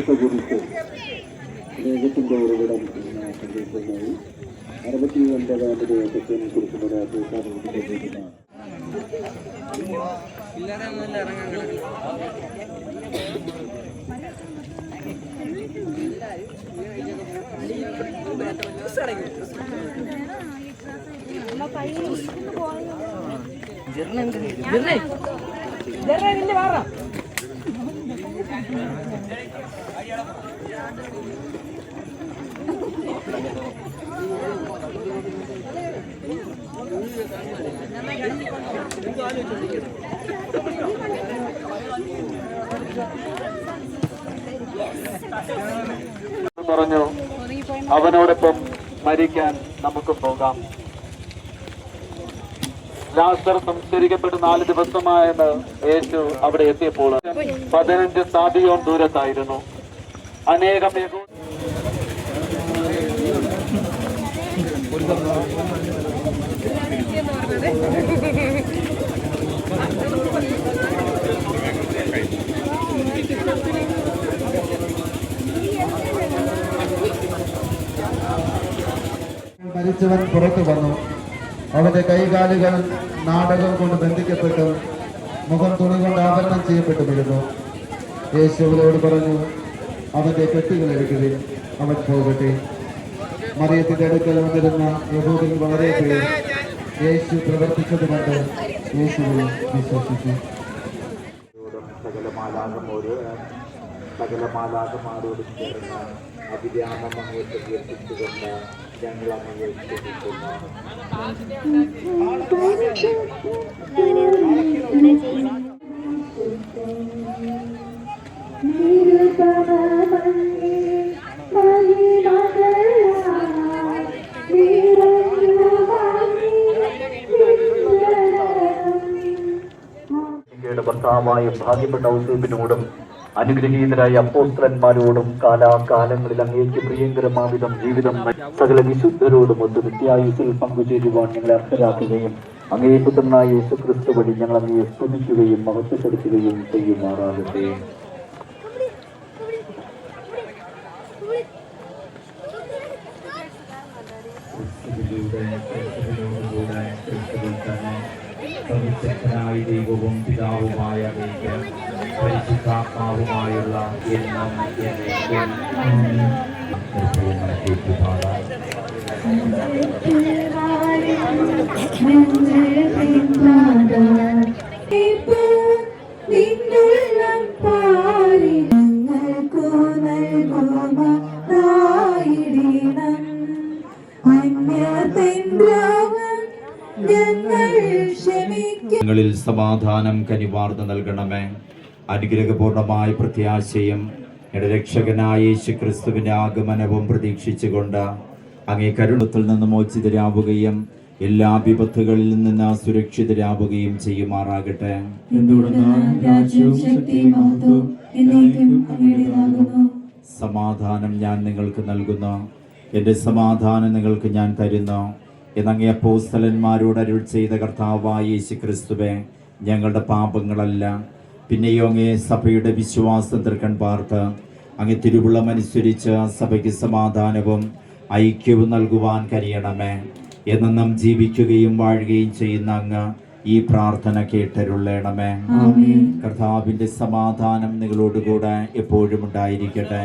സ്നേഹത്തെക്കുറിച്ച് സ്നേഹത്തിൻ്റെ ഉറവിടം എന്ന സന്ദേശവുമായി 69ാം ദിവസത്തെ കുറിച്ചുള്ള തീർത്ഥാടനത്തിലേക്ക് പറഞ്ഞു, അവനോടൊപ്പം മരിക്കാൻ നമുക്ക് പോകാം. ലാസർ സംസ്കരിക്കപ്പെട്ട് 4 ദിവസമായെന്ന് യേശു അവിടെ എത്തിയപ്പോൾ 15 സാദിയോൻ ദൂരത്തായിരുന്നു. അനേകം മരിച്ചവൻ പുറത്തു വന്നു. അവന്റെ കൈകാലുകൾ നാടകം കൊണ്ട് ബന്ധിക്കപ്പെട്ടു, മുഖം തുണി കൊണ്ട് ആവരണം ചെയ്യപ്പെട്ടുമിരുന്നു. യേശു അവരോട് പറഞ്ഞു, അവന്റെ കെട്ടുകൾ എടുക്കുകയും അവൻ പോകട്ടെ. മറിയത്തിന്റെ അടുക്കൽ വന്നിരുന്ന യഹൂദരിൽ വളരെ പേർ യേശു പ്രവർത്തിച്ചത് കൊണ്ട് യേശുവിൽ വിശ്വസിച്ചു. സകല മാലാഖമാരോടും ചേർന്ന് അഭിരാമം അങ്ങേ പ്രകീർത്തിച്ചുകൊണ്ട് ഞങ്ങൾ അങ്ങയെ ക്ഷണിക്കുന്നു. ഭർത്താവായ ഭാഗ്യപ്പെട്ട ഔസേപ്പിനോടും അനുഗ്രഹീതരായ അപ്പോസ്തലന്മാരോടും കാലാകാലങ്ങളിൽ അങ്ങേക്ക് പ്രിയങ്കരമാവിധം ജീവിതം സകല വിശുദ്ധരോടും ഒത്ത് നിത്യായുസിൽ പങ്കുചേരുവാൻ ഞങ്ങളെ അർഹരാക്കുകയും അങ്ങേ പുത്രനായ യേശുക്രിസ്തു വഴി ഞങ്ങൾ അങ്ങയെ സ്തുതിക്കുകയും മഹത്വപ്പെടുത്തുകയും ചെയ്യുമാറാകട്ടെ. സർവശക്തനായ ദൈവവും പിതാവുമായ പരിശുദ്ധാത്മാവുമായുള്ള എന്നും ഞങ്ങളിൽ സമാധാനം കനിവാർന്ന് നൽകണമേ. അനുഗ്രഹപൂർണമായ പ്രത്യാശയും ഞങ്ങളുടെ രക്ഷകനായ യേശുക്രിസ്തുവിന്റെ ആഗമനവും പ്രതീക്ഷിച്ചുകൊണ്ട് അങ്ങേ കരുണത്തിൽ നിന്ന് മോചിതരാവുകയും എല്ലാ വിപത്തുകളിൽ നിന്ന് സുരക്ഷിതരാവുകയും ചെയ്യുമാറാകട്ടെ. സമാധാനം ഞാൻ നിങ്ങൾക്ക് നൽകുന്നു, എൻ്റെ സമാധാനം നിങ്ങൾക്ക് ഞാൻ തരുന്നു എന്നങ്ങേ അപ്പോസ്തലന്മാരോട് അരുൾ ചെയ്ത കർത്താവായ യേശുക്രിസ്തുവേ, ഞങ്ങളുടെ പാപങ്ങളല്ല പിന്നെയോ അങ്ങേ സഭയുടെ വിശ്വാസം തൃക്കൺ പാർത്ത് അങ്ങേ തിരുവുള്ളം അനുസരിച്ച് സഭയ്ക്ക് സമാധാനവും ഐക്യവും നൽകുവാൻ കഴിയണമേ. എന്നും ജീവിക്കുകയും വാഴുകയും ചെയ്യുന്ന അങ്ങ് ഈ പ്രാർത്ഥന കേട്ടരുള്ളണമേ. കർത്താവിന്റെ സമാധാനം നിങ്ങളോടുകൂടെ എപ്പോഴും ഉണ്ടായിരിക്കട്ടെ.